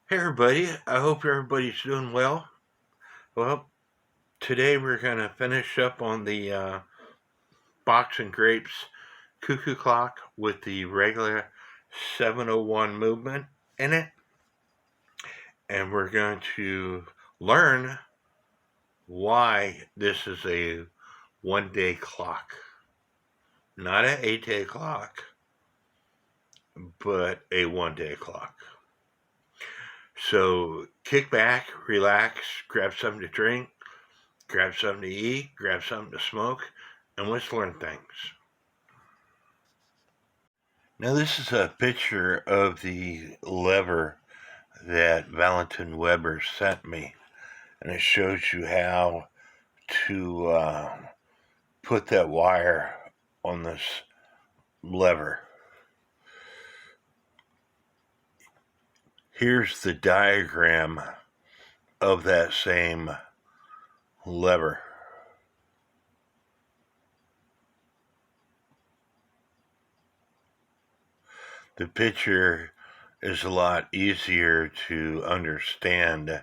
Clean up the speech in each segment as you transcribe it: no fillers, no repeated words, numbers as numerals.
Hey everybody, I hope everybody's doing well. Well, today we're going to finish up on the Box and Grapes Cuckoo Clock with the regular 701 movement in it. And we're going to learn why this is a 1 day clock. Not an 8 day clock, but a 1 day clock. So kick back, relax, grab something to drink, grab something to eat, grab something to smoke, and let's learn things. Now, this is a picture of the lever that Valentin Weber sent me, and it shows you how to put that wire on this lever. Here's the diagram of that same lever. The picture is a lot easier to understand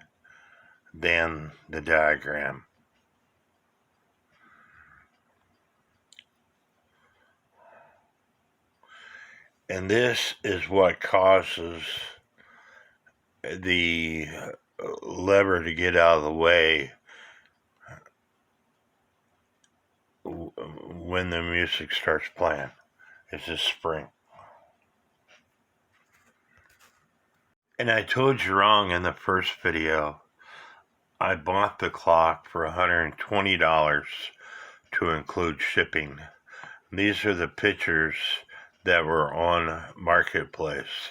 than the diagram. And this is what causes the lever to get out of the way when the music starts playing. It's a spring. And I told you wrong in the first video. I bought the clock for $120 to include shipping. These are the pictures that were on Marketplace.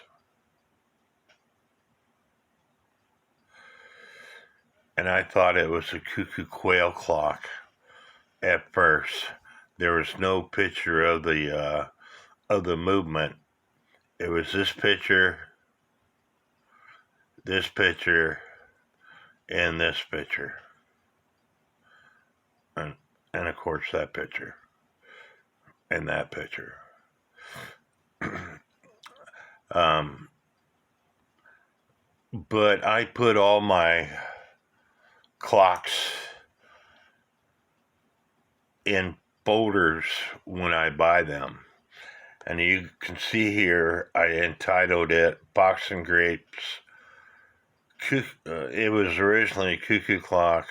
And I thought it was a Cuckoo quail clock at first. There was no picture of the movement. It was this picture, and this picture, and of course that picture, and that picture. But I put all my clocks in folders when I buy them. And you can see here, I entitled it Box and Grapes. It was originally a Cuckoo clock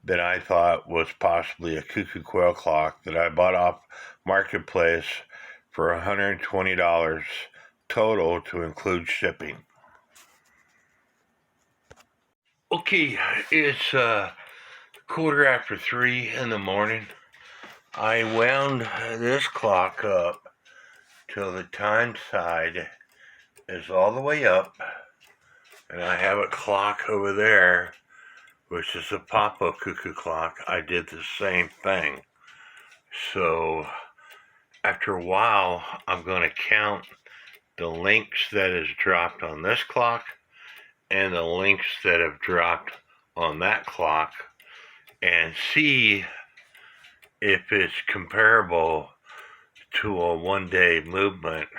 that I thought was possibly a Cuckoo quail clock that I bought off Marketplace for $120 total to include shipping. Okay, it's 3:15 in the morning. I wound this clock up till the time side is all the way up, and I have a clock over there, which is a pop-up Cuckoo clock. I did the same thing. So after a while, I'm going to count the links that is dropped on this clock and the links that have dropped on that clock and see if it's comparable to a 1 day movement.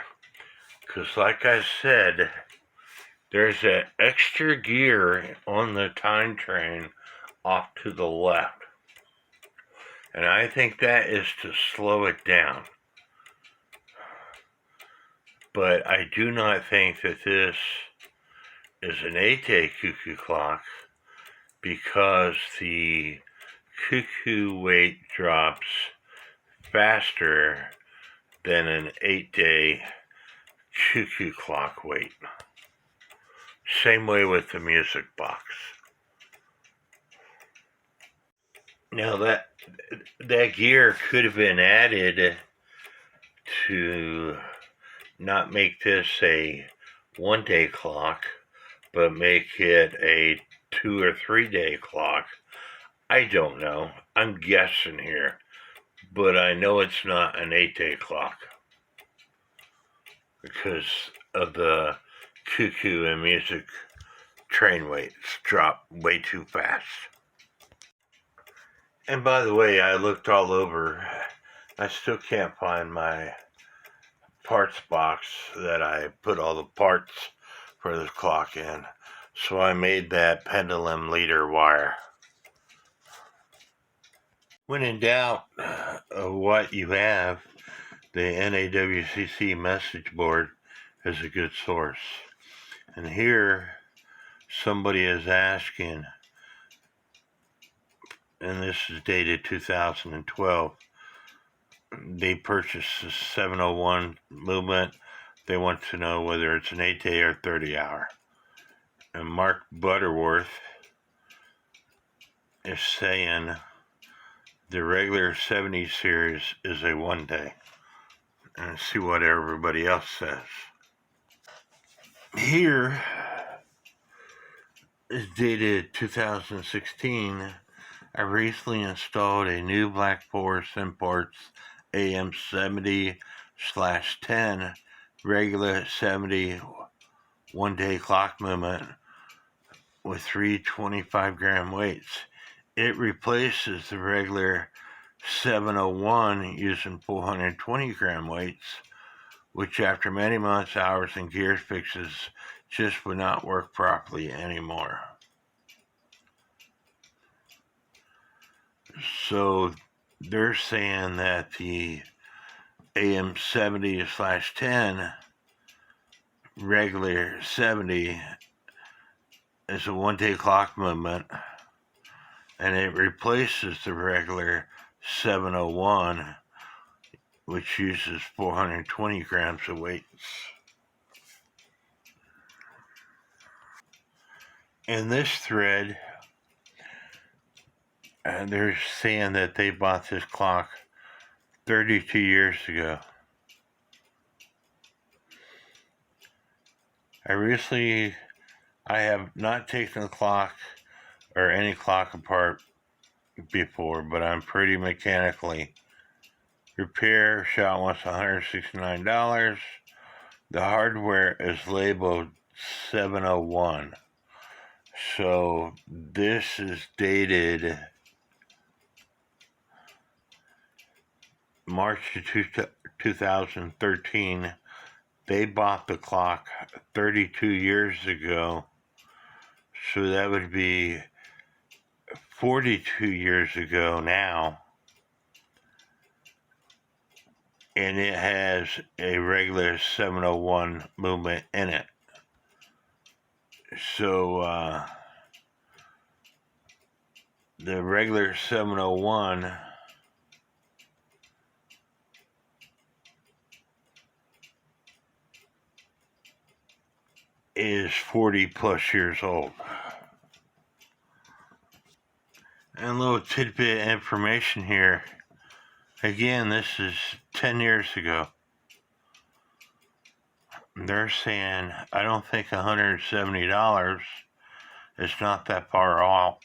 Because like I said, there's an extra gear on the time train off to the left. And I think that is to slow it down. But I do not think that this is an 8-day Cuckoo clock because the Cuckoo weight drops faster than an 8-day Cuckoo clock weight. Same way with the music box. Now that gear could have been added to not make this a 1-day clock, but make it a 2 or 3 day clock. I don't know. I'm guessing here, but I know it's not an 8-day clock because of the Cuckoo and music train weights drop way too fast. And by the way, I looked all over. I still can't find my parts box that I put all the parts for this clock in. So I made that pendulum leader wire. When in doubt of what you have, the NAWCC message board is a good source. And here, somebody is asking, and this is dated 2012, they purchased the 701 movement. They want to know whether it's an 8-day or 30-hour. And Mark Butterworth is saying the regular 70 series is a 1-day. And see what everybody else says. Here is dated 2016. I recently installed a new Black Forest Imports AM70/10 regular 70 1-day clock movement with 3 25-gram weights. It replaces the regular 701 using 420-gram weights, which after many months, hours, and gear fixes just would not work properly anymore. So they're saying that the AM70/10 regular 70 is a 1-day clock movement, and it replaces the regular 701, which uses 420 grams of weights. In this thread, they're saying that they bought this clock 32 years ago. I have not taken the clock or any clock apart before, but I'm pretty mechanically. Repair shop wants $169. The hardware is labeled 701. So this is dated March 2013. They bought the clock 32 years ago. So that would be 42 years ago now. And it has a regular 701 movement in it. So the regular 701 is 40 plus years old. And a little tidbit information here. Again, this is 10 years ago. They're saying, I don't think $170 is not that far off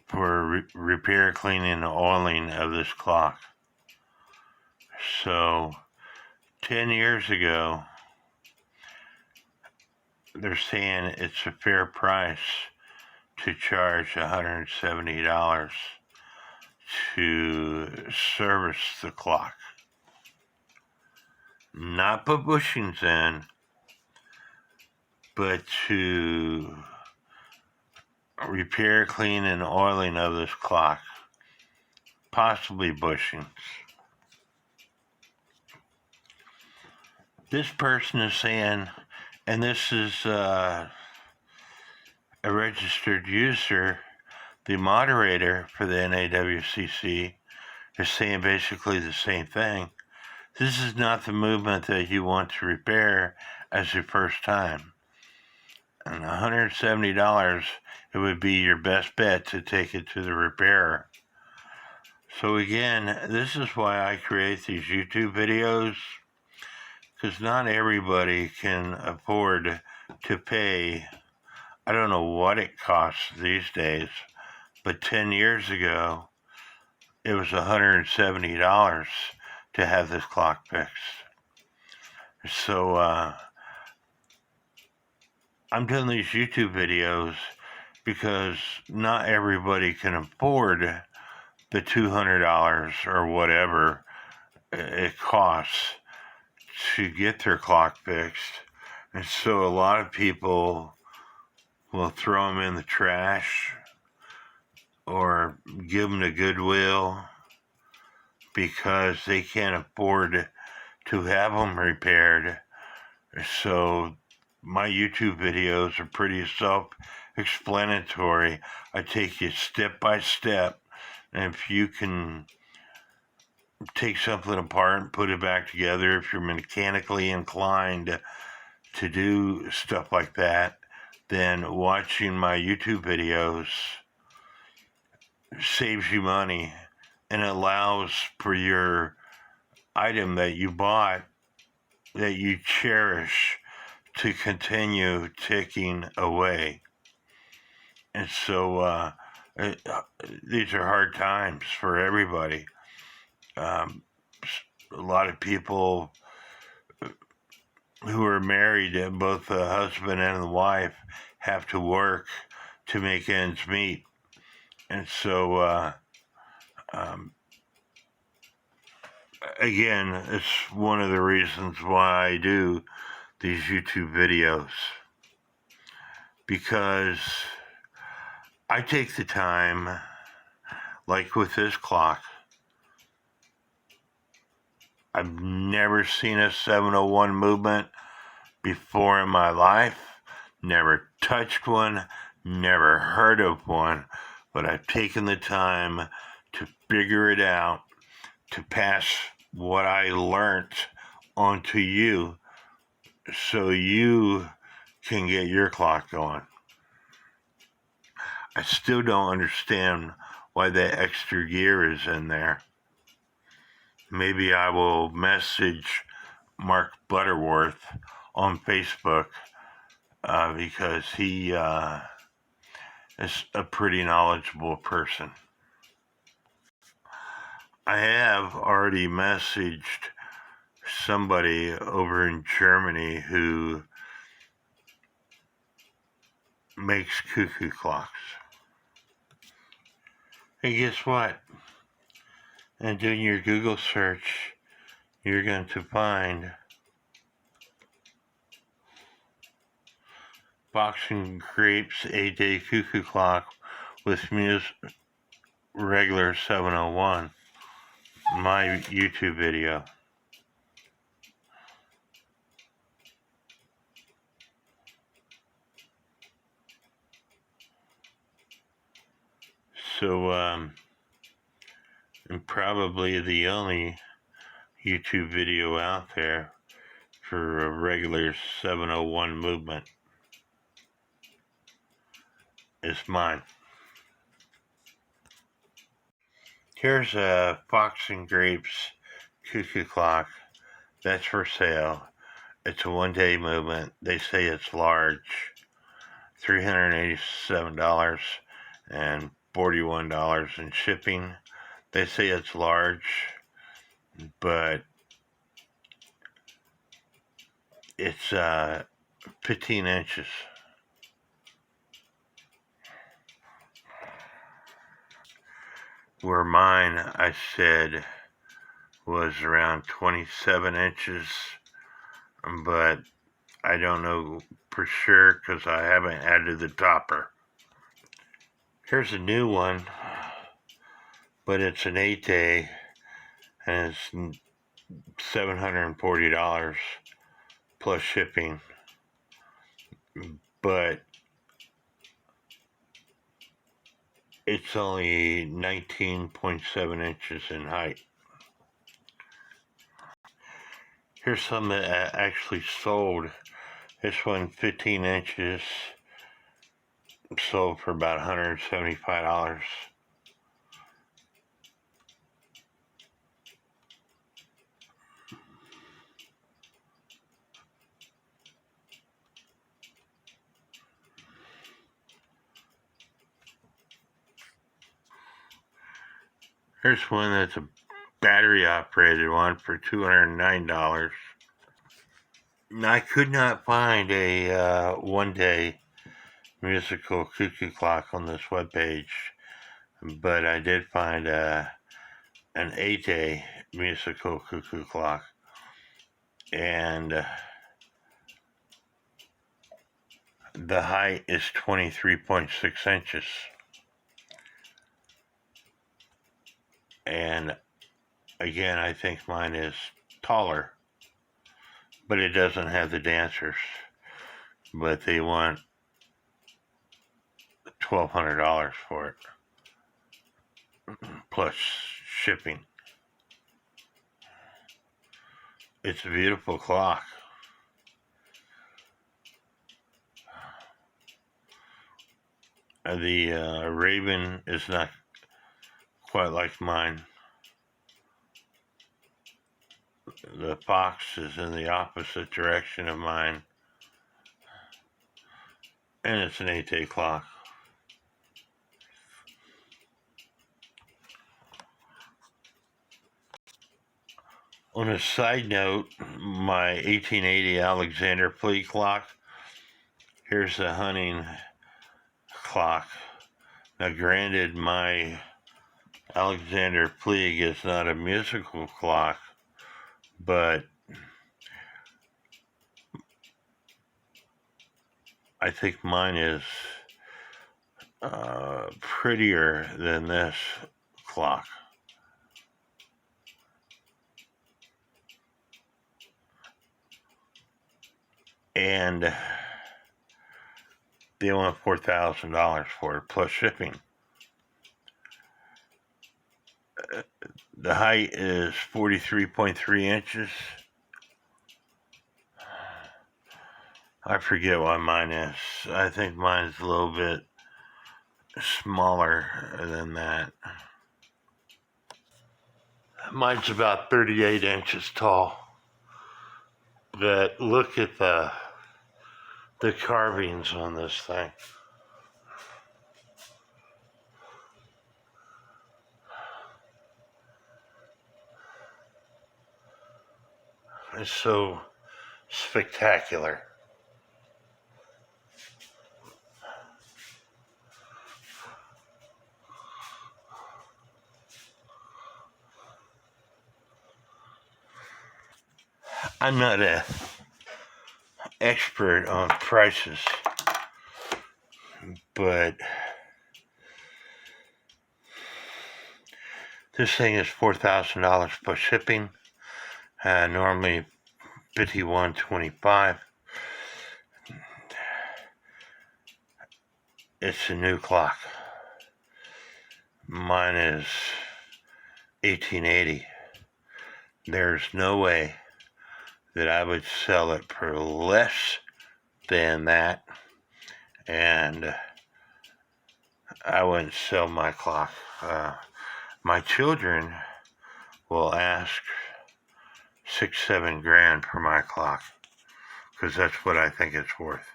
for repair, cleaning, and oiling of this clock. So, 10 years ago, they're saying it's a fair price to charge $170 to service the clock. Not put bushings in, but to repair, clean, and oiling of this clock. Possibly bushings. This person is saying, and this is a registered user, the moderator for the NAWCC is saying basically the same thing. This is not the movement that you want to repair as your first time. And $170, it would be your best bet to take it to the repairer. So again, this is why I create these YouTube videos, because not everybody can afford to pay. I don't know what it costs these days, but 10 years ago, it was $170 to have this clock fixed. So I'm doing these YouTube videos because not everybody can afford the $200 or whatever it costs to get their clock fixed. And so a lot of people will throw them in the trash or give them to Goodwill because they can't afford to have them repaired. So my YouTube videos are pretty self-explanatory. I take you step by step, and if you can take something apart and put it back together, if you're mechanically inclined to do stuff like that, then watching my YouTube videos saves you money and allows for your item that you bought, that you cherish, to continue ticking away. And so these are hard times for everybody. A lot of people who are married, both the husband and the wife, have to work to make ends meet. And so, again, it's one of the reasons why I do these YouTube videos, because I take the time, like with this clock. I've never seen a 701 movement before in my life, never touched one, never heard of one, but I've taken the time to figure it out, to pass what I learned onto you so you can get your clock going. I still don't understand why the extra gear is in there. Maybe I will message Mark Butterworth on Facebook because he is a pretty knowledgeable person. I have already messaged somebody over in Germany who makes Cuckoo clocks. And guess what? And doing your Google search, you're going to find Boxing Grapes 8-day Cuckoo clock with regular 701. My YouTube video. So, and probably the only YouTube video out there for a regular 701 movement is mine. Here's a Fox and Grapes Cuckoo clock that's for sale. It's a 1-day movement. They say it's large. $387 and $41 in shipping. They say it's large, but it's 15 inches. Where mine, I said, was around 27 inches, but I don't know for sure because I haven't added the topper. Here's a new one, but it's an 8-day and it's $740 plus shipping, but it's only 19.7 inches in height. Here's some that actually sold. This one, 15 inches, sold for about $175. Here's one that's a battery operated one for $209. Now, I could not find a 1-day musical cuckoo clock on this webpage, but I did find an 8-day musical cuckoo clock, and The height is 23.6 inches. And again, I think mine is taller, but it doesn't have the dancers. But they want $1,200 for it, plus shipping. It's a beautiful clock. The Raven is not quite like mine. The Fox is in the opposite direction of mine, and it's an 8-day clock. On a side note, my 1880 Alexander Plea clock, here's the hunting clock. Now granted, my Alexander Plea is not a musical clock, but I think mine is prettier than this clock. And they want $4,000 for it, plus shipping. The height is 43.3 inches. I forget what mine is. I think mine's a little bit smaller than that. Mine's about 38 inches tall. But look at the carvings on this thing. It's so spectacular. I'm not an expert on prices, but this thing is $4,000 plus shipping. Normally $51.25. It's a new clock. Mine is 1880. There's no way that I would sell it for less than that, and I wouldn't sell my clock. My children will ask $6-7 grand for my clock, because that's what I think it's worth.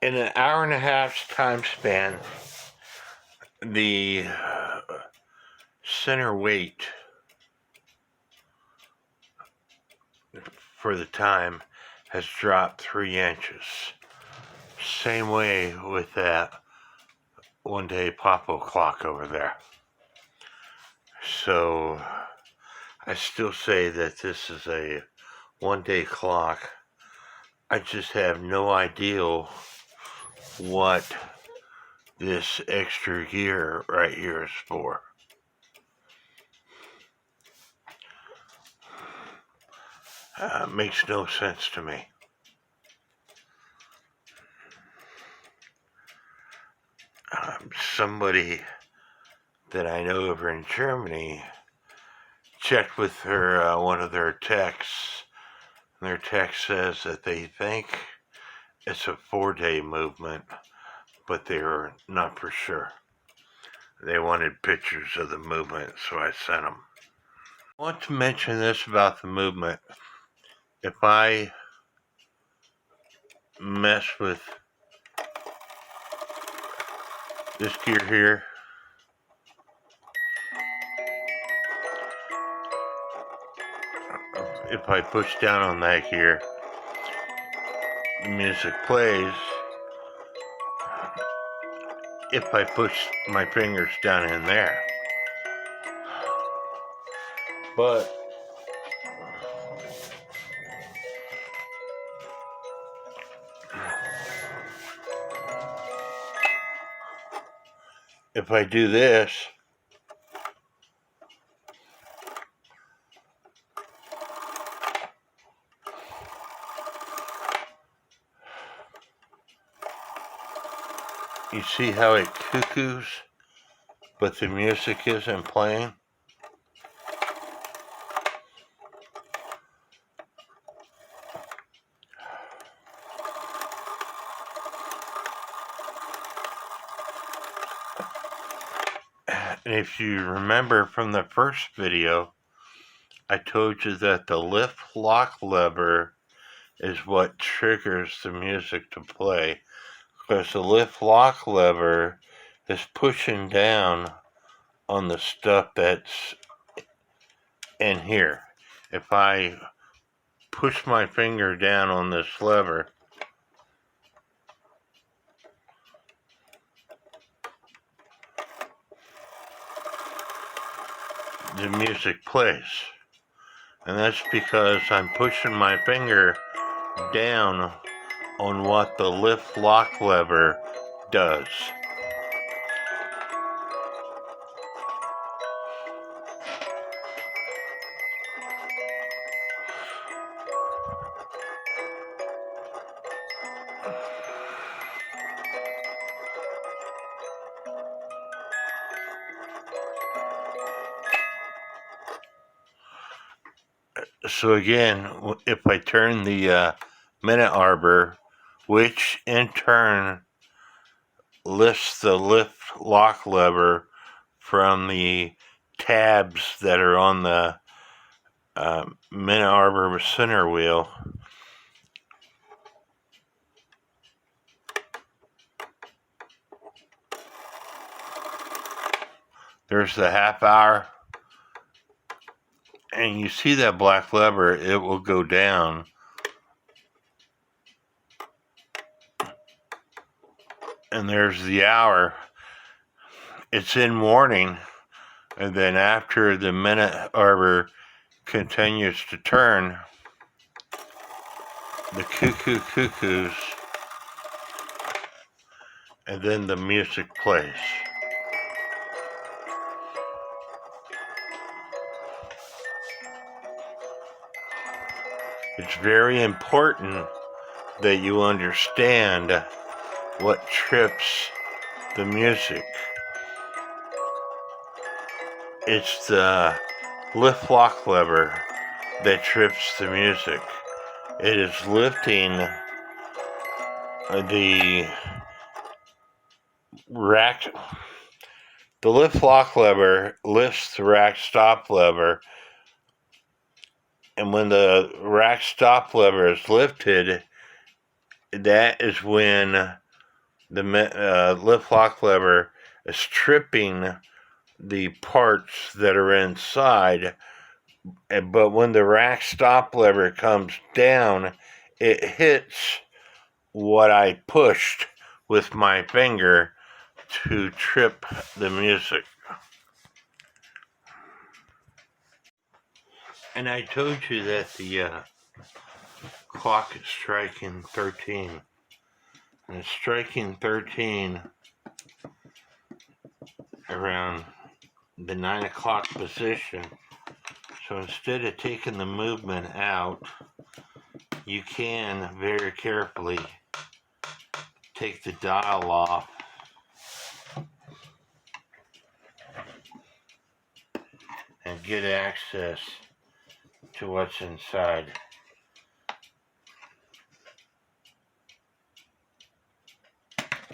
In an hour and a half's time span, the center weight for the time has dropped 3 inches. Same way with that one-day Papo clock over there. So I still say that this is a one-day clock. I just have no idea what this extra gear right here is for. Makes no sense to me. Somebody that I know over in Germany checked with her one of their texts. Their text says that they think it's a 4-day movement, but they're not for sure. They wanted pictures of the movement, so I sent them. I want to mention this about the movement. If I mess with this gear here, if I push down on that gear, music plays. If I push my fingers down in there. But if I do this, you see how it cuckoos, but the music isn't playing? And if you remember from the first video, I told you that the lift lock lever is what triggers the music to play, because the lift lock lever is pushing down on the stuff that's in here. If I push my finger down on this lever, the music plays. And that's because I'm pushing my finger down on what the lift lock lever does. So again, if I turn the minute arbor, which in turn lifts the lift lock lever from the tabs that are on the minute arbor center wheel, there's the half hour, and you see that black lever, it will go down. And there's the hour. It's in morning, and then after the minute arbor continues to turn, the cuckoo cuckoos, and then the music plays. It's very important that you understand what trips the music. It's the lift lock lever that trips the music. It is lifting the rack. The lift lock lever lifts the rack stop lever, and when the rack stop lever is lifted, that is when the lift lock lever is tripping the parts that are inside. But when the rack stop lever comes down, it hits what I pushed with my finger to trip the music. And I told you that the clock is striking 13. And it's striking 13 around the 9 o'clock position. So instead of taking the movement out, you can very carefully take the dial off and get access to what's inside.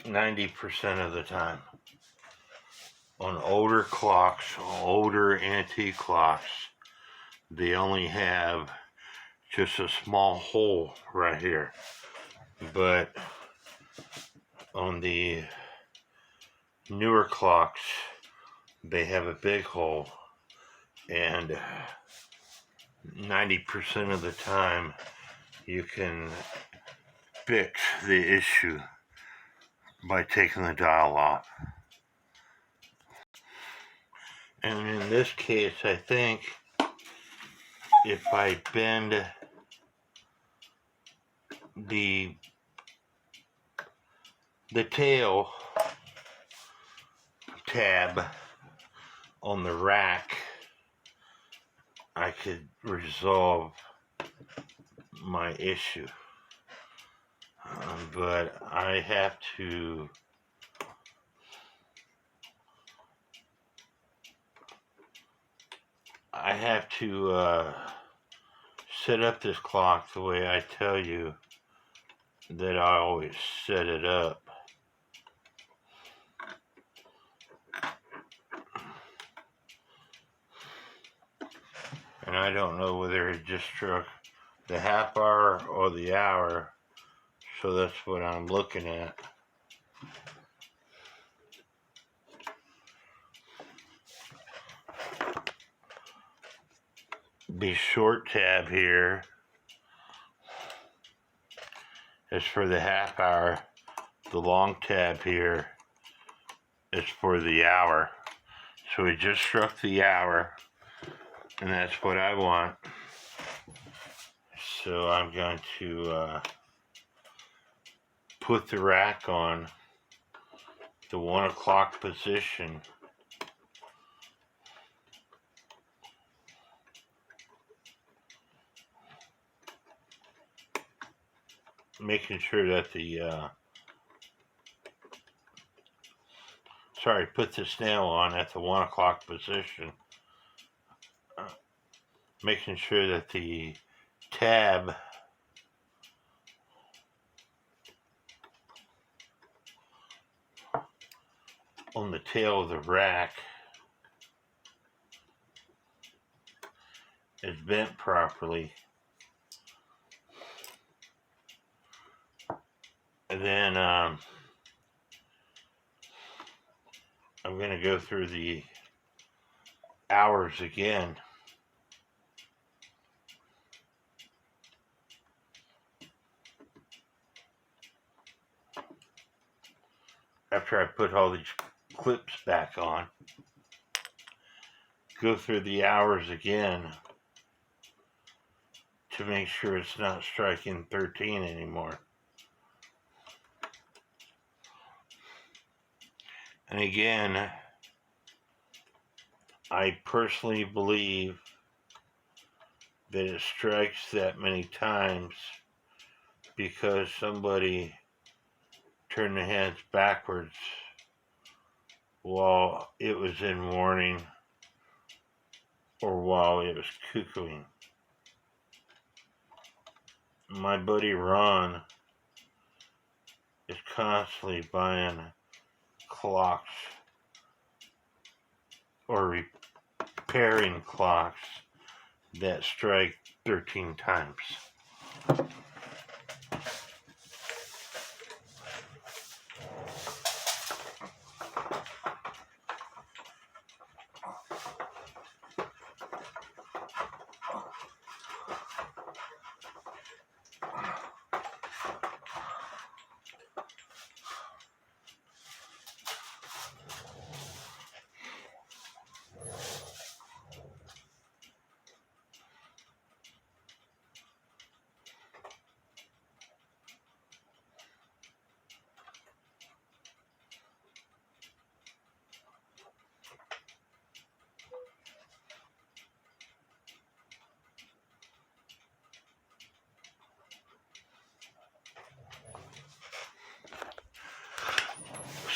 %90 of the time. On older clocks, older antique clocks, they only have just a small hole right here. But on the newer clocks, they have a big hole, and 90% of the time you can fix the issue by taking the dial off. And in this case, I think if I bend the tail tab on the rack, I could resolve my issue. But I have to set up this clock the way I tell you that I always set it up. And I don't know whether it just struck the half hour or the hour, so that's what I'm looking at. The short tab here is for the half hour. The long tab here is for the hour. So it just struck the hour, and that's what I want. So I'm going to put the rack on the 1 o'clock position. Making sure that put this nail on at the 1 o'clock position. Making sure that the tab on the tail of the rack is bent properly. And then I'm going to go through the hours again. After I put all these clips back on, go through the hours again to make sure it's not striking 13 anymore. And again, I personally believe that it strikes that many times because somebody turned the hands backwards while it was in mourning or while it was cuckooing. My buddy Ron is constantly buying clocks or repairing clocks that strike 13 times.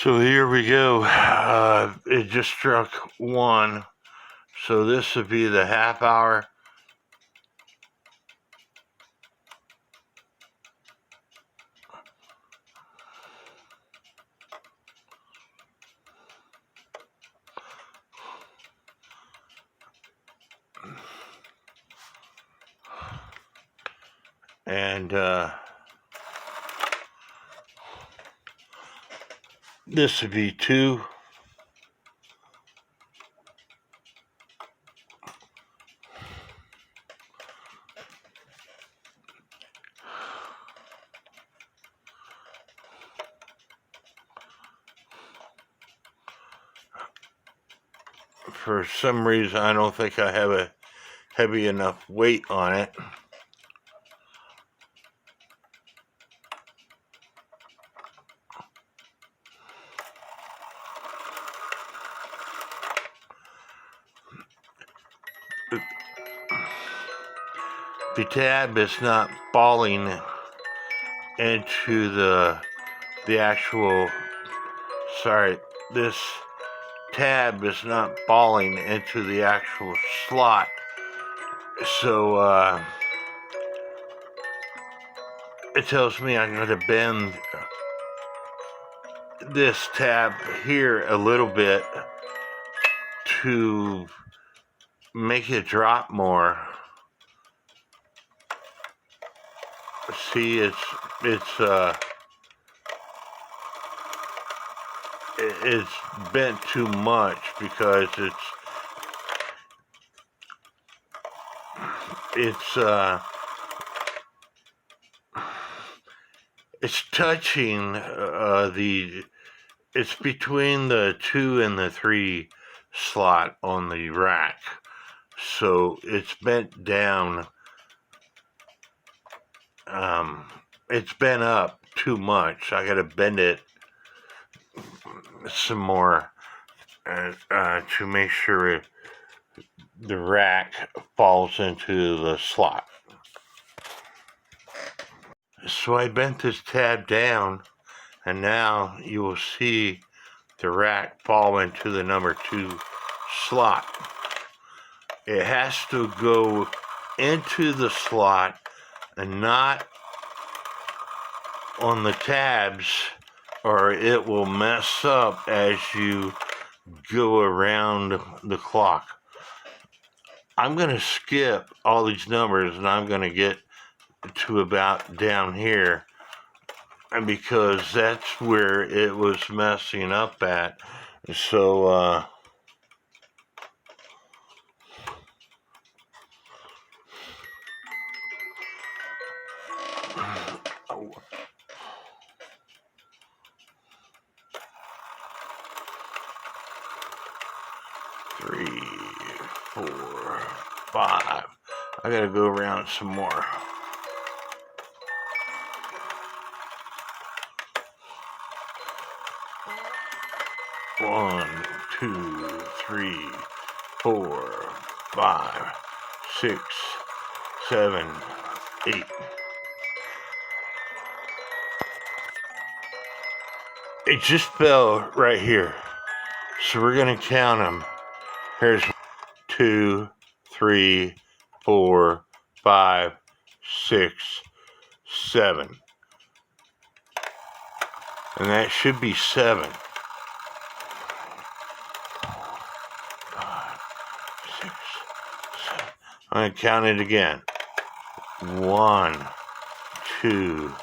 So here we go. It just struck 1. So this would be the half hour. And this would be 2. For some reason, I don't think I have a heavy enough weight on it. the tab is not falling into the actual, sorry, this tab is not falling into the actual slot. So it tells me I'm going to bend this tab here a little bit to make it drop more. See, it's bent too much because it's touching it's between the 2 and the 3 slot on the rack, so it's bent down. It's bent up too much. I gotta bend it some more to make sure the rack falls into the slot. So I bent this tab down, and now you will see the rack fall into the number 2 slot. It has to go into the slot and not on the tabs, or it will mess up as you go around the clock. I'm going to skip all these numbers and I'm going to get to about down here, and because that's where it was messing up at. So 3, 4, 5. I gotta go around some more. One, 2, 3, 4, 5, 6, 7, 8. It just fell right here. So we're gonna count them. Here's 2, 3, 4, 5, 6, 7. And that should be 7. 5, 6, 7. I'm going to count it again. 1, 2,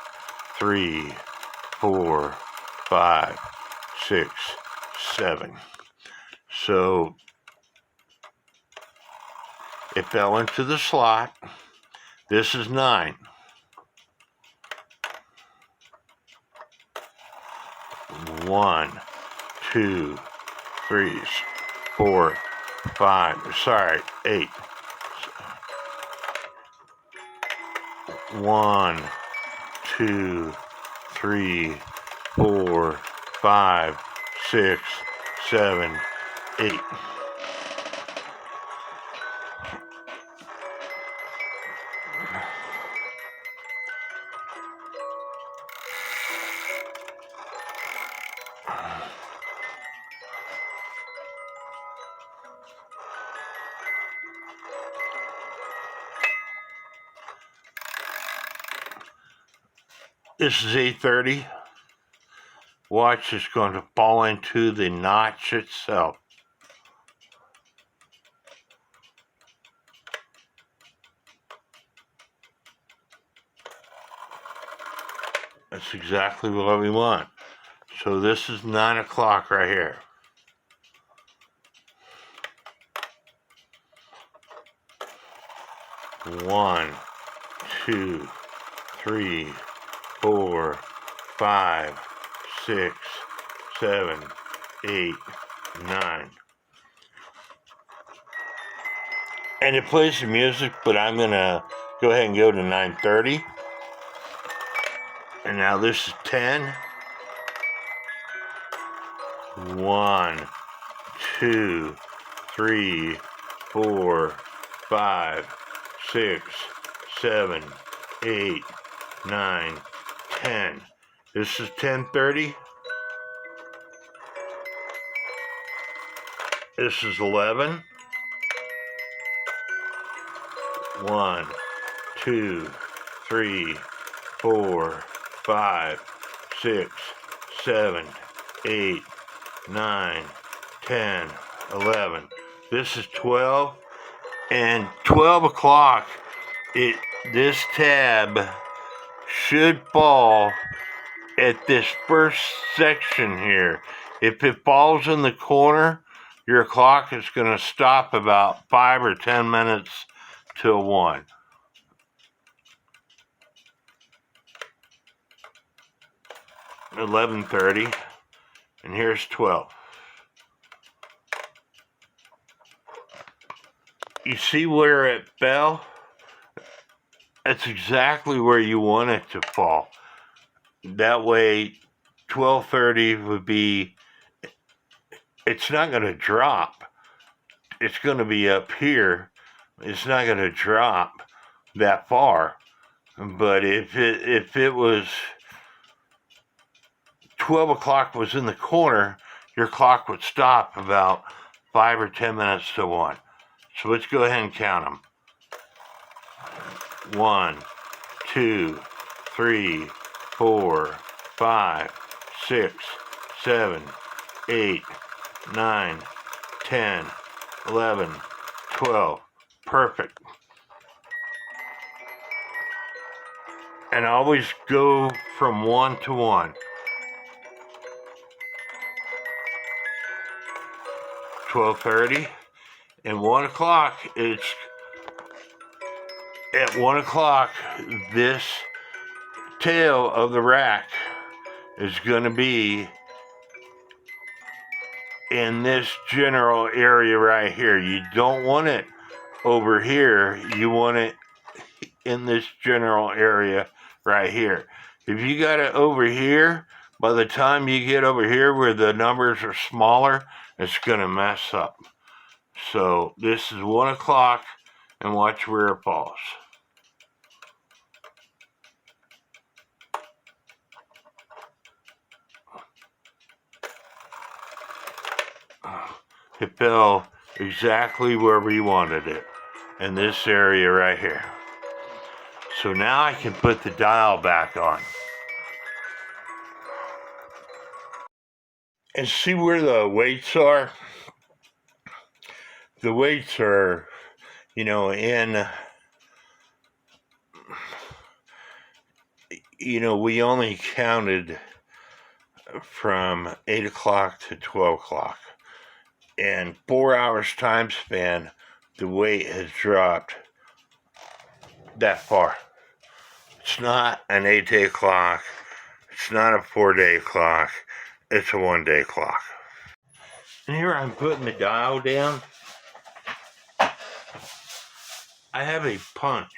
3, 4, 5, 6, 7. So it fell into the slot. This is 9. 1, 2, 3, 4, 5. Sorry, 8. 1, 2, 3, 4, 5, 6, 7, 8. This is 8:30. Watch, it's going to fall into the notch itself. That's exactly what we want. So this is 9 o'clock right here. One, 2, 3, 4, 5, 6, 7, 8, 9. And it plays the music, but I'm gonna go ahead and go to 9:30. And now this is 10. 1, 2, 3, 4, 5, 6, 7, 8, 9, 10. This is 10:30. This is 11. 1, 2, 3, 4, 5, 6, 7, 8, 9, 10, 11. This is 12. And 12 o'clock, this tab should fall at this first section here. If it falls in the corner, your clock is going to stop about 5 or 10 minutes till 1. $11:30, and here's 12. You see where it fell? That's exactly where you want it to fall. That way, 12:30 would be, it's not going to drop. It's going to be up here. It's not going to drop that far. But if it was 12 o'clock was in the corner, your clock would stop about 5 or 10 minutes to 1. So let's go ahead and count them. 1, 2, 3, 4, 5, 6, 7, 8, 9, 10, 11, 12. Perfect. And always go from 1 to 1. 12:30 and 1 o'clock. It's at 1 o'clock. This tail of the rack is going to be in this general area right here. You don't want it over here. You want it in this general area right here. If you got it over here, by the time you get over here where the numbers are smaller, it's going to mess up. So this is 1 o'clock, and watch where it falls. It fell exactly where we wanted it, in this area right here. So now I can put the dial back on. And see where the weights are? The weights are, we only counted from 8 o'clock to 12 o'clock. And 4 hours time span, the weight has dropped that far. It's not an 8-day clock. It's not a 4-day clock. It's a 1-day clock. And here I'm putting the dial down. I have a punch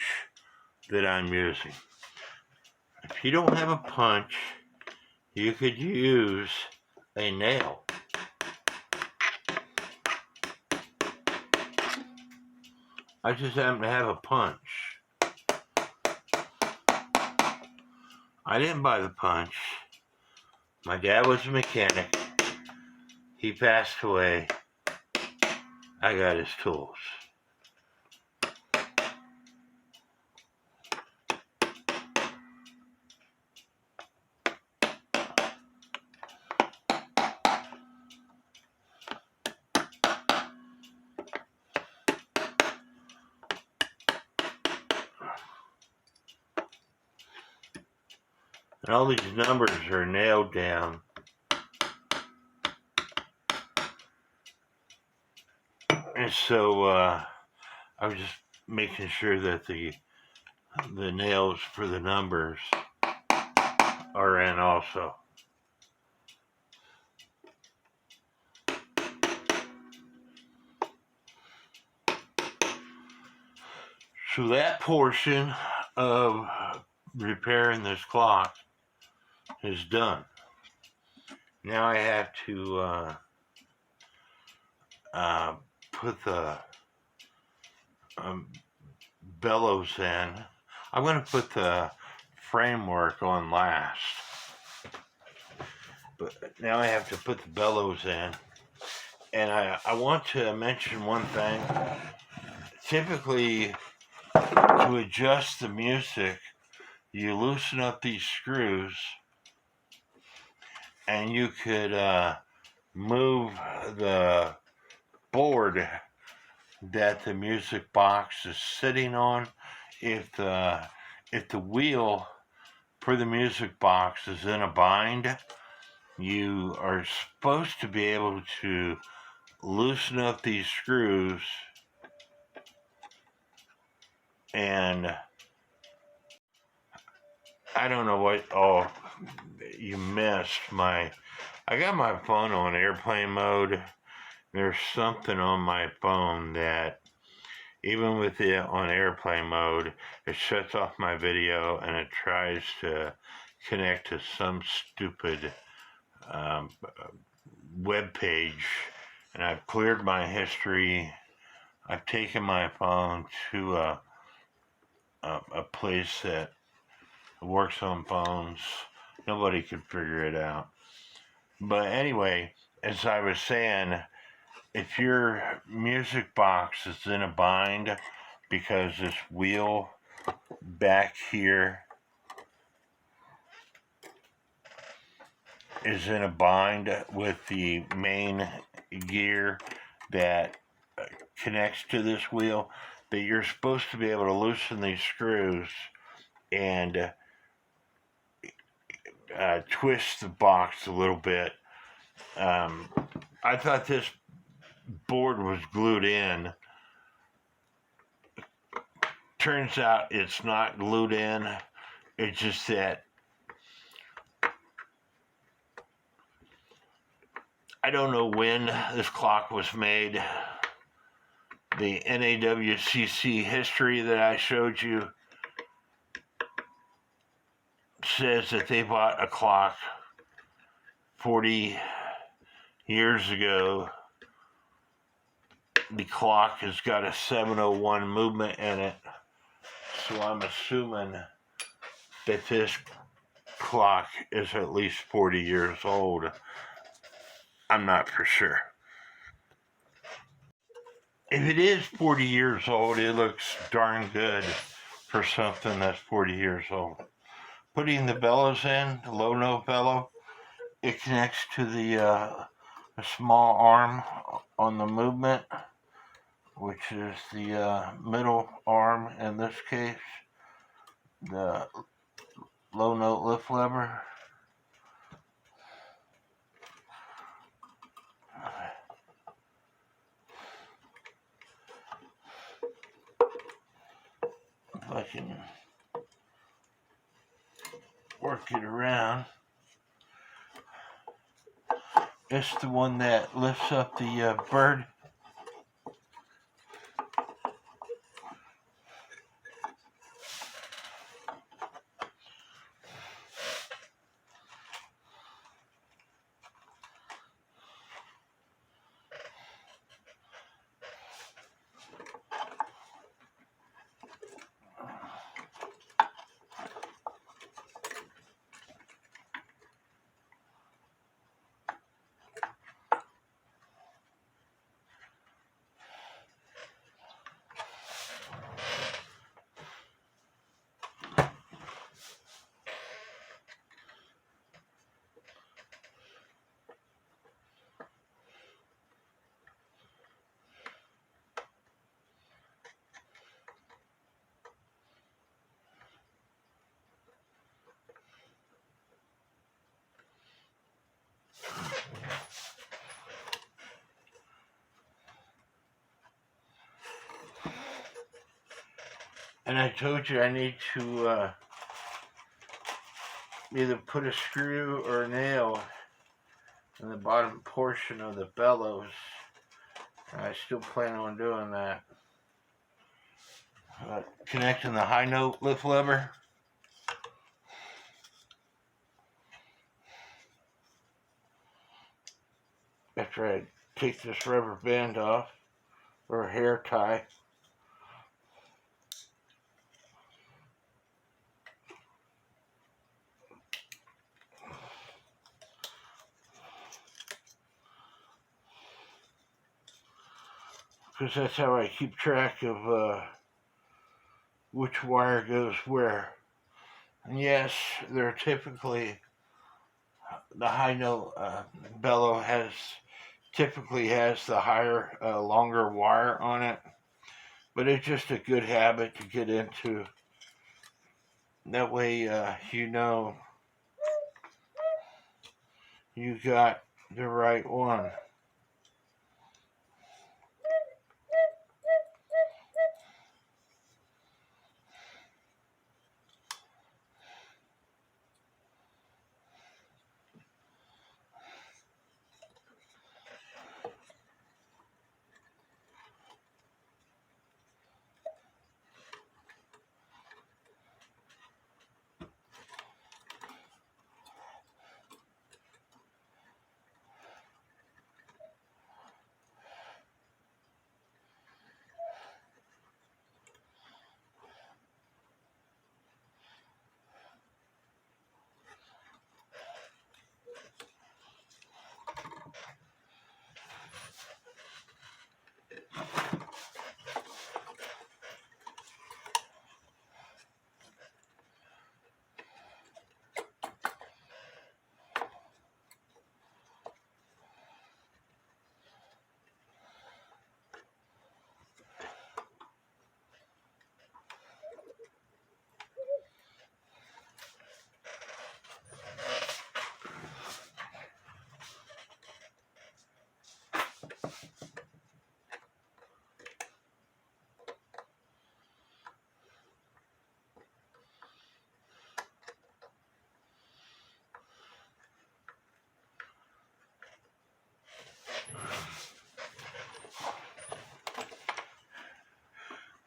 that I'm using. If you don't have a punch, you could use a nail. I just happen to have a punch. I didn't buy the punch. My dad was a mechanic. He passed away. I got his tools. And all these numbers are nailed down. And so I was just making sure that the nails for the numbers are in also. So that portion of repairing this clock is done. Now I have to put the bellows in. I'm going to put the framework on last. But now I have to put the bellows in. And I want to mention one thing. Typically, to adjust the music, you loosen up these screws and you could move the board that the music box is sitting on. If the wheel for the music box is in a bind, you are supposed to be able to loosen up these screws and I don't know what, oh, you missed I got my phone on airplane mode. There's something on my phone that, even with it on airplane mode, it shuts off my video and it tries to connect to some stupid web page. And I've cleared my history. I've taken my phone to a place that works on phones. Nobody could figure it out. But anyway, as I was saying, if your music box is in a bind because this wheel back here is in a bind with the main gear that connects to this wheel, that you're supposed to be able to loosen these screws and twist the box a little bit. I thought this board was glued in. Turns out it's not glued in. It's just that I don't know when this clock was made. The NAWCC history that I showed you says that they bought a clock 40 years ago. The clock has got a 701 movement in it, so I'm assuming that this clock is at least 40 years old. I'm not for sure. If it is 40 years old, it looks darn good for something that's 40 years old. Putting the bellows in, the low note bellow, it connects to the small arm on the movement, which is the middle arm in this case, the low note lift lever. If I can work it around. It's the one that lifts up the bird. And I told you I need to either put a screw or a nail in the bottom portion of the bellows. I still plan on doing that. Connecting the high note lift lever. After I take this rubber band off, or hair tie. because that's how I keep track of which wire goes where. And yes, they're typically the high note bellow typically has the higher, longer wire on it, but it's just a good habit to get into. That way, you got the right one.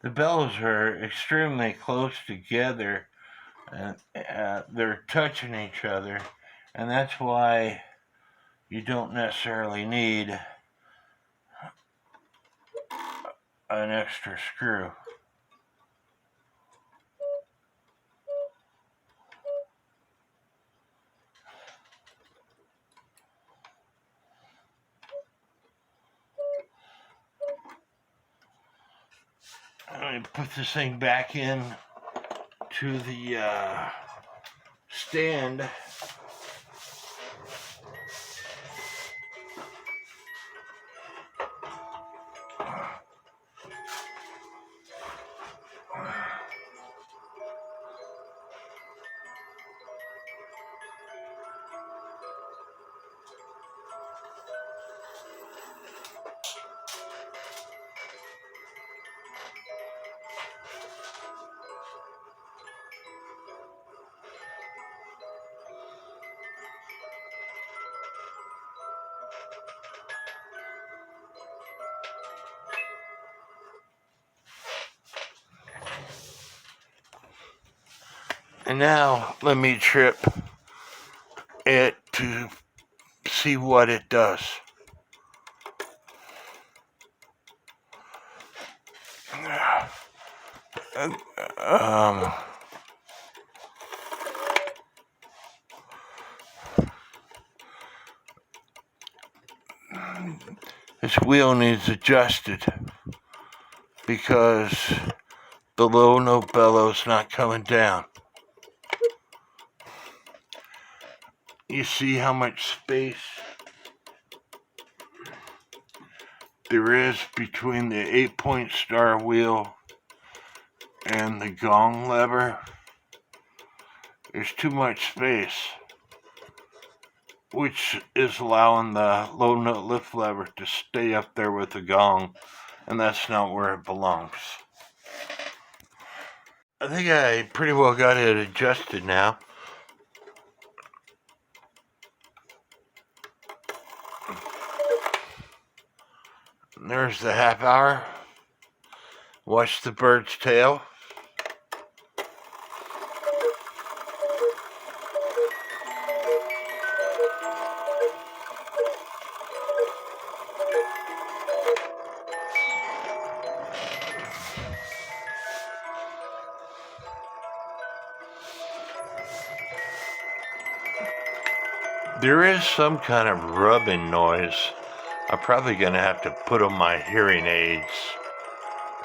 The bellows are extremely close together, and they're touching each other, and that's why you don't necessarily need an extra screw. I'm going to put this thing back in to the stand. And now let me trip it to see what it does. This wheel needs adjusted because the low note bellow's not coming down. You see how much space there is between the 8-point star wheel and the gong lever? There's too much space, which is allowing the low note lift lever to stay up there with the gong, and that's not where it belongs. I think I pretty well got it adjusted now. There's the half hour. Watch the bird's tail. There is some kind of rubbing noise. I'm probably going to have to put on my hearing aids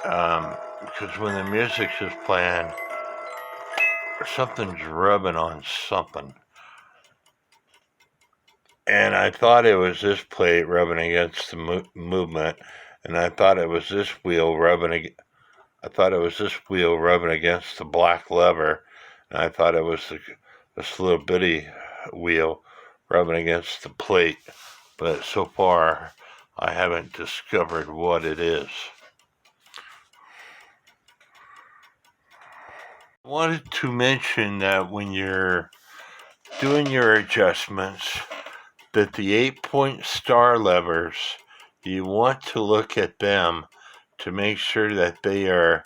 because when the music's just playing, something's rubbing on something. And I thought it was this plate rubbing against the movement, and I thought it was this wheel rubbing. I thought it was this wheel rubbing against the black lever, and I thought it was this little bitty wheel rubbing against the plate. But so far, I haven't discovered what it is. I wanted to mention that when you're doing your adjustments, that the 8-point star levers, you want to look at them to make sure that they are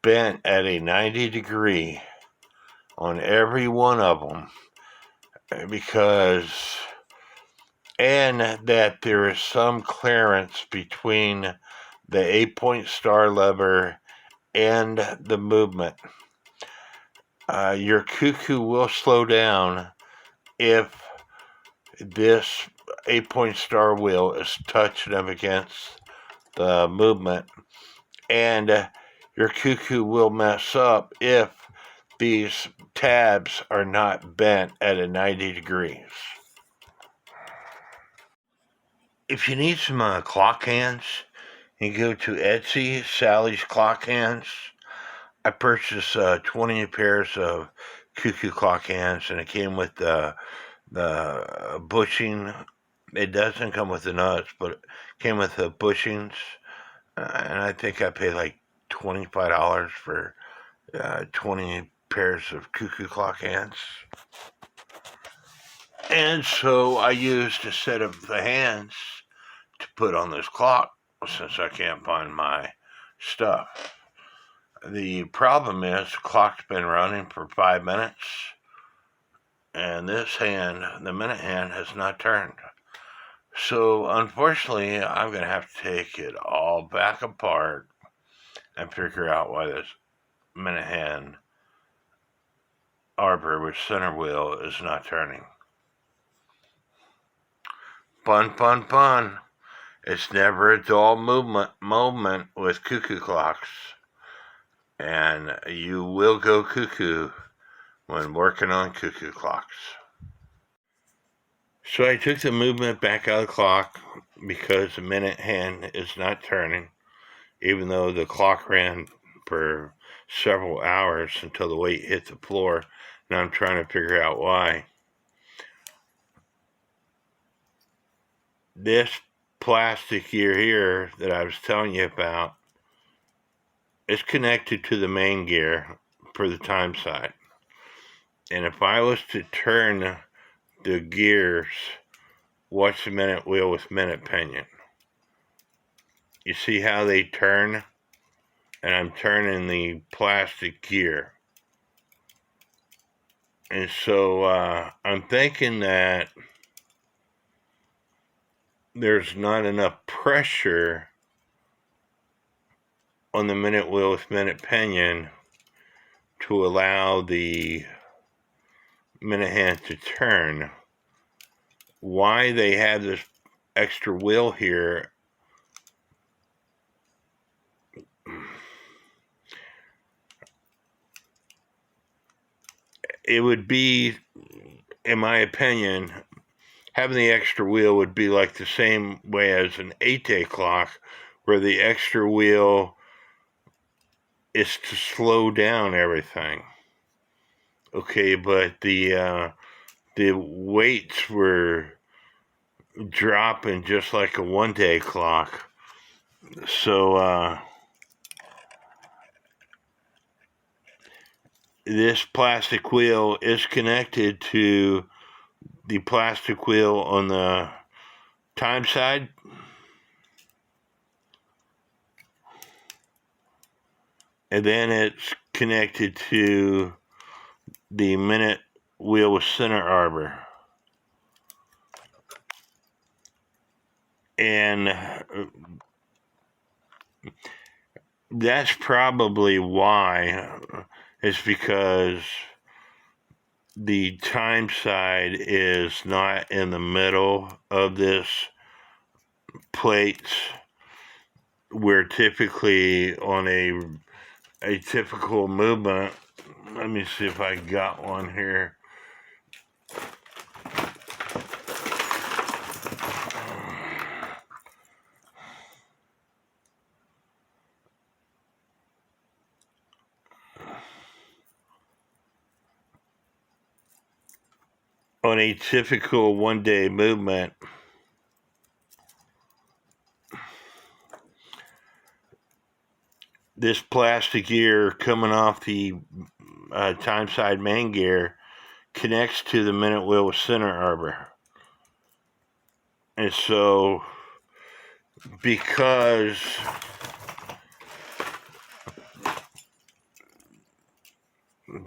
bent at a 90 degree on every one of them, and that there is some clearance between the 8-point star lever and the movement. Your Cuckoo will slow down if this 8-point star wheel is touching up against the movement, and your Cuckoo will mess up if these tabs are not bent at a 90 degrees. If you need some clock hands, you go to Etsy, Sally's Clock Hands. I purchased 20 pairs of Cuckoo clock hands, and it came with the bushing. It doesn't come with the nuts, but it came with the bushings, and I think I paid like $25 for 20 pairs of Cuckoo clock hands. And so I used a set of the hands to put on this clock since I can't find my stuff. The problem is the clock's been running for 5 minutes, and this hand, the minute hand, has not turned. So unfortunately, I'm going to have to take it all back apart and figure out why this minute hand arbor with center wheel is not turning. Fun, fun, fun. It's never a dull moment with Cuckoo clocks. And you will go cuckoo when working on Cuckoo clocks. So I took the movement back out of the clock because the minute hand is not turning, even though the clock ran for several hours until the weight hit the floor. Now I'm trying to figure out why. This plastic gear here that I was telling you about is connected to the main gear for the time side. And if I was to turn the gears, watch the minute wheel with minute pinion. You see how they turn? And I'm turning the plastic gear. And so I'm thinking that there's not enough pressure on the minute wheel with minute pinion to allow the minute hand to turn. Why they have this extra wheel here, it would be, in my opinion, having the extra wheel would be like the same way as an 8-day clock, where the extra wheel is to slow down everything. Okay, but the weights were dropping just like a 1-day clock. So this plastic wheel is connected to the plastic wheel on the time side. And then it's connected to the minute wheel with center arbor. And that's probably why, is because the time side is not in the middle of this plates where typically on a typical movement, let me see if I got one here. On a typical one-day movement, this plastic gear coming off the time side main gear connects to the minute wheel with center arbor. And so, because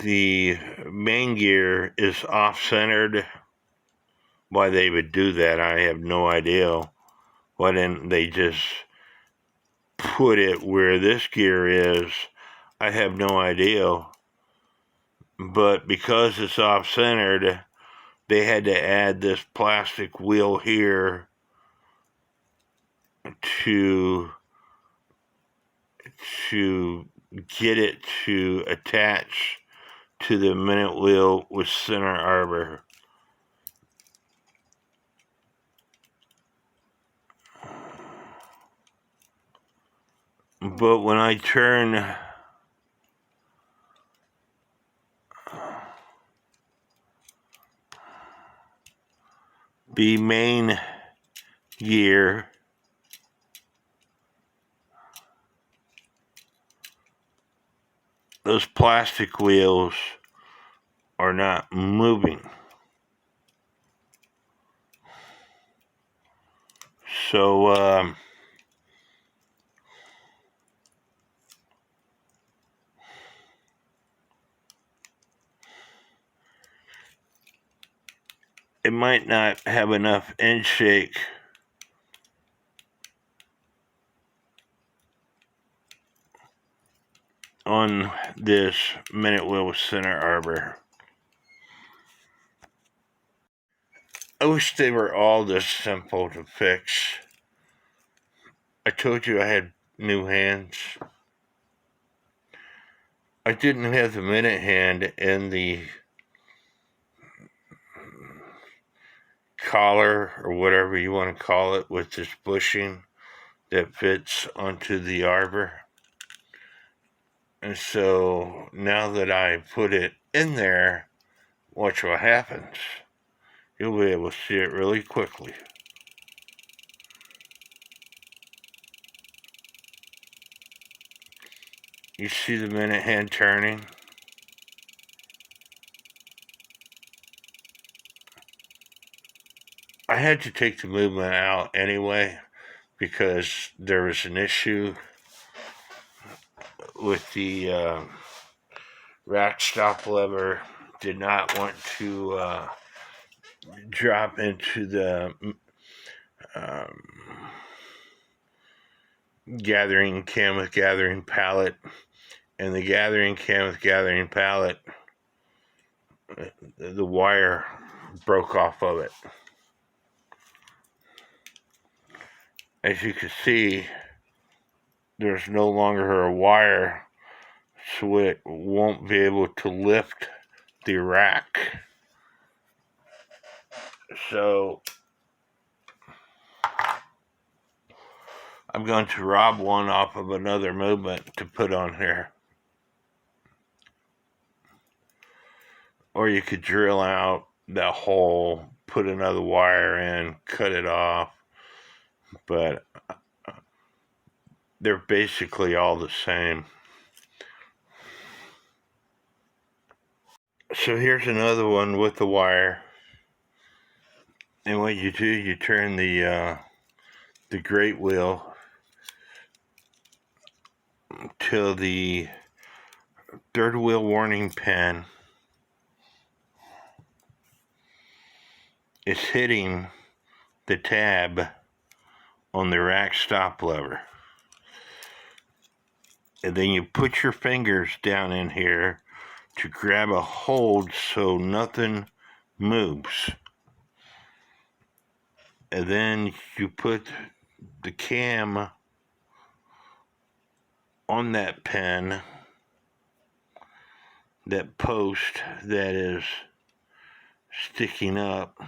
the main gear is off-centered, why they would do that, I have no idea. Why didn't they just put it where this gear is? I have no idea. But because it's off-centered, they had to add this plastic wheel here to get it to attach to the minute wheel with center arbor. But when I turn the main gear, those plastic wheels are not moving. So, it might not have enough end shake on this minute wheel with center arbor. I wish they were all this simple to fix. I told you I had new hands. I didn't have the minute hand in the collar or whatever you want to call it with this bushing that fits onto the arbor. And so now that I put it in there, watch what happens. You'll be able to see it really quickly. You see the minute hand turning? I had to take the movement out anyway because there was an issue with the rack stop lever. Did not want to drop into the gathering can with gathering pallet, and the gathering can with gathering pallet, the wire broke off of it. As you can see, there's no longer a wire, so it won't be able to lift the rack. So I'm going to rob one off of another movement to put on here. Or you could drill out that hole, put another wire in, cut it off. But they're basically all the same. So here's another one with the wire. And what you do, you turn the great wheel till the third wheel warning pin is hitting the tab on the rack stop lever. And then you put your fingers down in here to grab a hold so nothing moves. And then you put the cam on that pin, that post that is sticking up,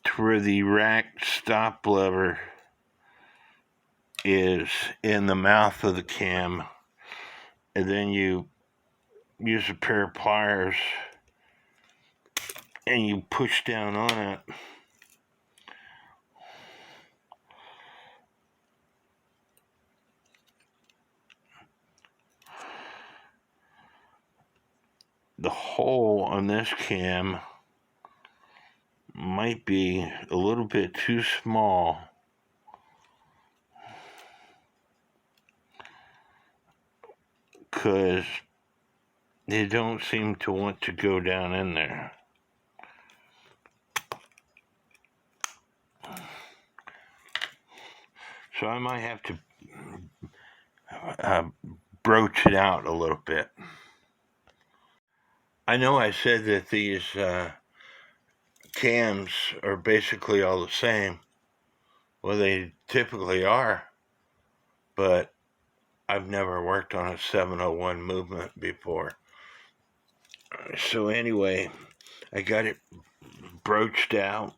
to where the rack stop lever is in the mouth of the cam, and then you use a pair of pliers and you push down on it. The hole on this cam might be a little bit too small, because they don't seem to want to go down in there. So I might have to broach it out a little bit. I know I said that these cams are basically all the same. Well, they typically are, but I've never worked on a 701 movement before. So anyway, I got it broached out,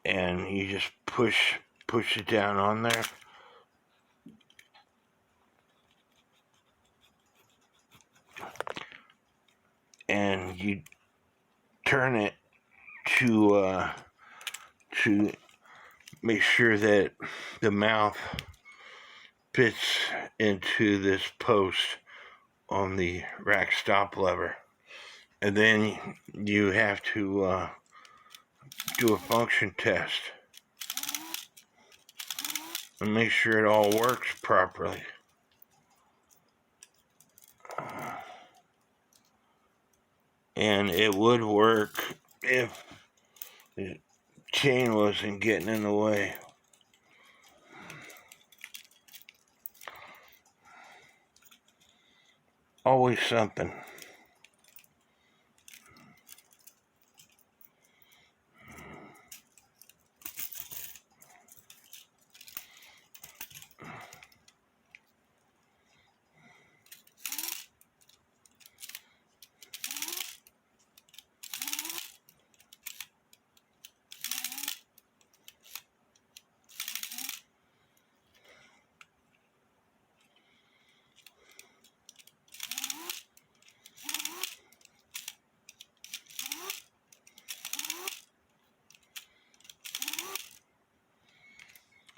and you just push it down on there. And you turn it to make sure that the mouth fits into this post on the rack stop lever. And then you have to do a function test and make sure it all works properly. And it would work if the chain wasn't getting in the way. Always something.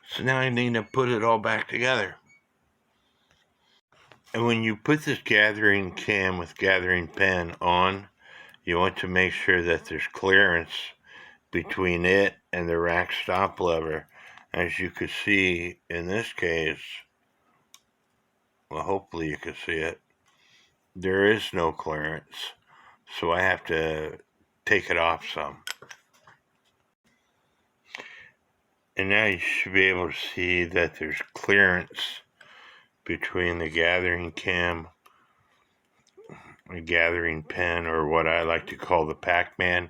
So now I need to put it all back together. And when you put this gathering cam with gathering pin on, you want to make sure that there's clearance between it and the rack stop lever. As you can see in this case, well, hopefully you can see it, there is no clearance. So I have to take it off some. And now you should be able to see that there's clearance between the gathering cam, the gathering pin, or what I like to call the Pac-Man,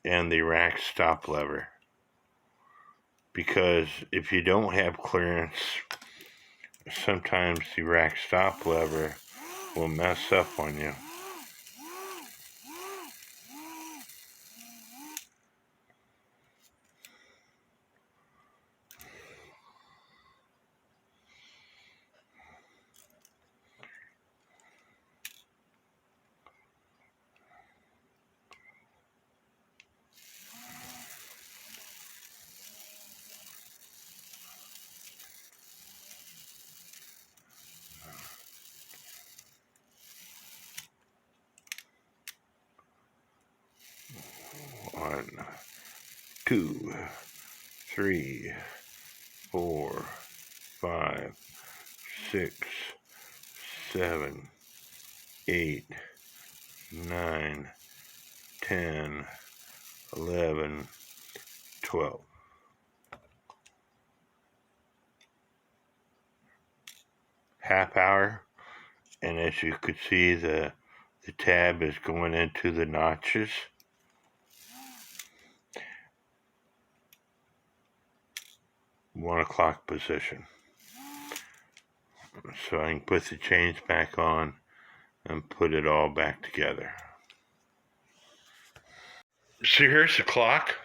and the rack stop lever. Because if you don't have clearance, sometimes the rack stop lever will mess up on you. One, 2, 3, 4, 5, 6, 7, 8, 9, 10, 11, 12. Half hour, and as you could see, the tab is going into the notches. 1 o'clock position. So I can put the chains back on and put it all back together. So here's the clock.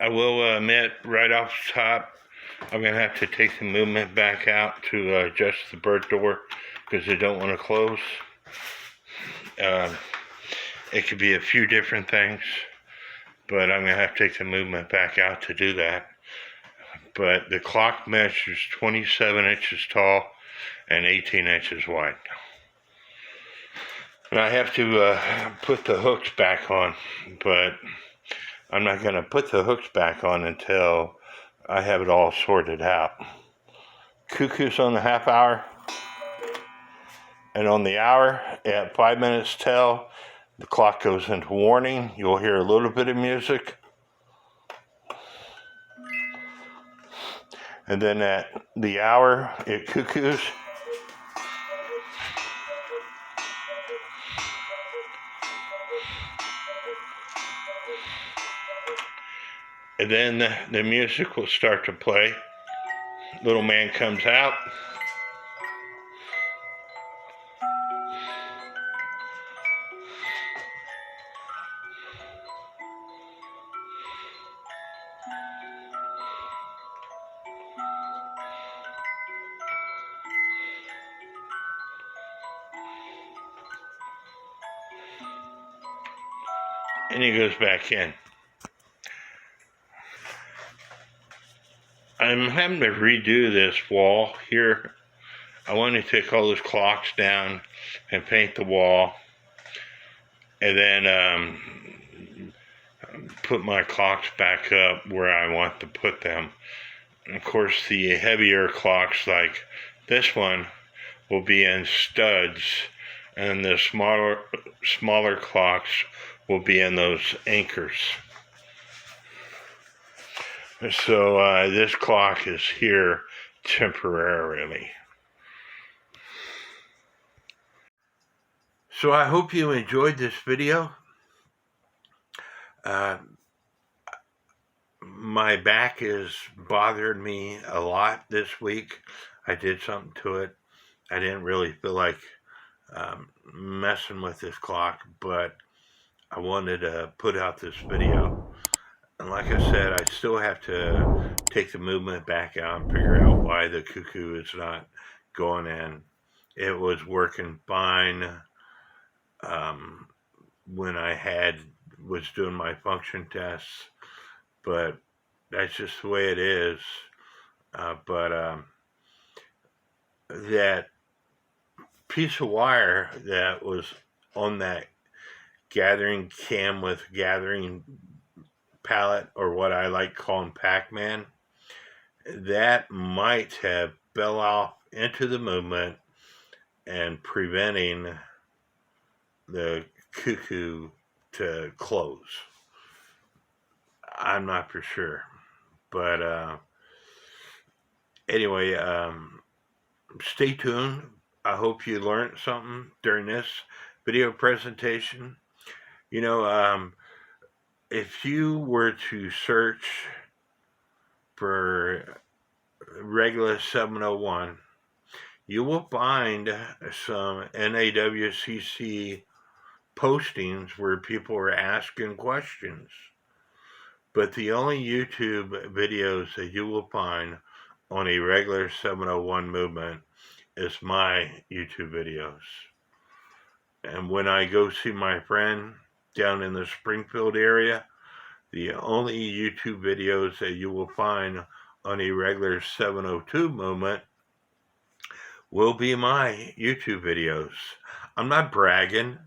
I will admit right off the top, I'm going to have to take the movement back out to adjust the bird door because I don't want to close. It could be a few different things, but I'm going to have to take the movement back out to do that. But the clock measures 27 inches tall and 18 inches wide. And I have to put the hooks back on, but I'm not going to put the hooks back on until I have it all sorted out. Cuckoo's on the half hour, and on the hour at 5 minutes till, the clock goes into warning. You'll hear a little bit of music. And then at the hour, it cuckoos. And then the music will start to play. Little man comes out. And he goes back in. I'm having to redo this wall here. I want to take all those clocks down and paint the wall, and then put my clocks back up where I want to put them. And of course, the heavier clocks like this one will be in studs, and the smaller clocks will be in those anchors. So this clock is here temporarily. So I hope you enjoyed this video. My back has bothered me a lot this week. I did something to it. I didn't really feel like messing with this clock, but I wanted to put out this video. And like I said, I still have to take the movement back out and figure out why the cuckoo is not going in. It was working fine when I was doing my function tests, but that's just the way it is. But that piece of wire that was on that gathering cam with gathering pallet, or what I like calling Pac-Man, that might have fell off into the movement and preventing the cuckoo to close. I'm not for sure, but anyway, stay tuned. I hope you learned something during this video presentation. You know, if you were to search for Regula 701, you will find some NAWCC postings where people are asking questions. But the only YouTube videos that you will find on a regular 701 movement is my YouTube videos. And when I go see my friend down in the Springfield area, the only YouTube videos that you will find on a regular 702 movement will be my YouTube videos. I'm not bragging.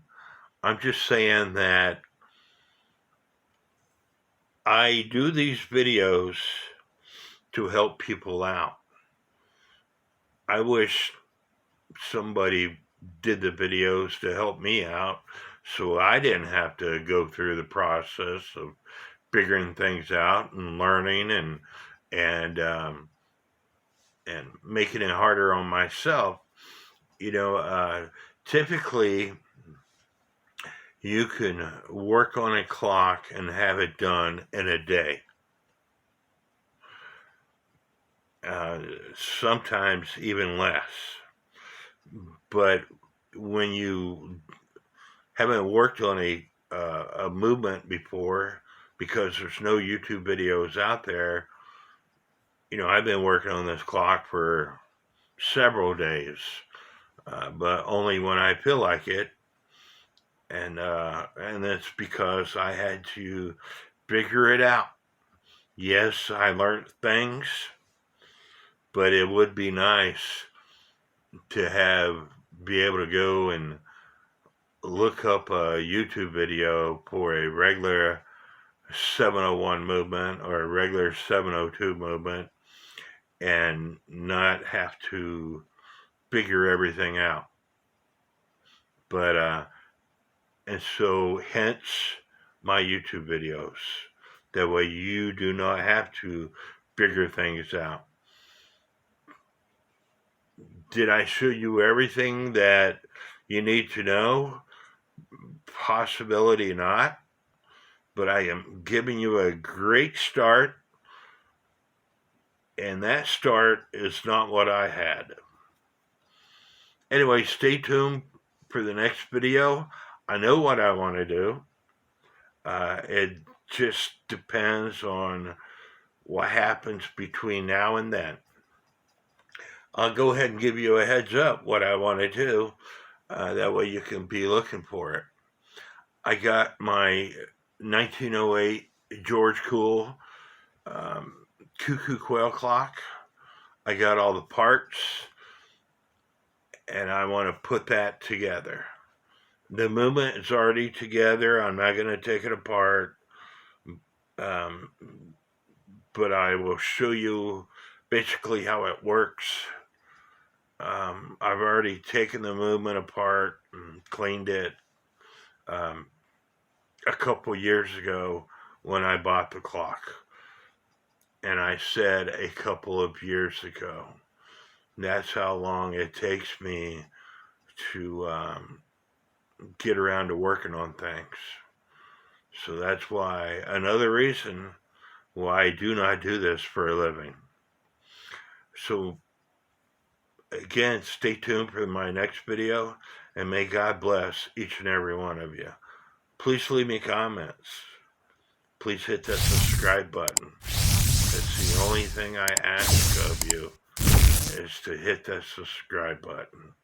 I'm just saying that I do these videos to help people out. I wish somebody did the videos to help me out so I didn't have to go through the process of figuring things out and learning and making it harder on myself. You know, typically you can work on a clock and have it done in a day. sometimes even less. But when you haven't worked on a movement before, because there's no YouTube videos out there, I've been working on this clock for several days, but only when I feel like it, and that's because I had to figure it out. Yes, I learned things, but it would be nice to be able to go and look up a YouTube video for a regular 701 movement or a regular 702 movement and not have to figure everything out. But and so hence my YouTube videos. That way you do not have to figure things out. Did I show you everything that you need to know? Possibility not. But I am giving you a great start. And that start is not what I had. Anyway, stay tuned for the next video. I know what I want to do. It just depends on what happens between now and then. I'll go ahead and give you a heads up what I want to do. That way you can be looking for it. I got my 1908 George Cool Cuckoo quail clock. I got all the parts, and I want to put that together. The movement is already together. I'm not going to take it apart, but I will show you basically how it works. I've already taken the movement apart and cleaned it a couple years ago when I bought the clock. And I said a couple of years ago. That's how long it takes me to get around to working on things. So that's why, another reason why I do not do this for a living. So again, stay tuned for my next video, and may God bless each and every one of you. Please leave me comments. Please hit that subscribe button. That's the only thing I ask of you, is to hit that subscribe button.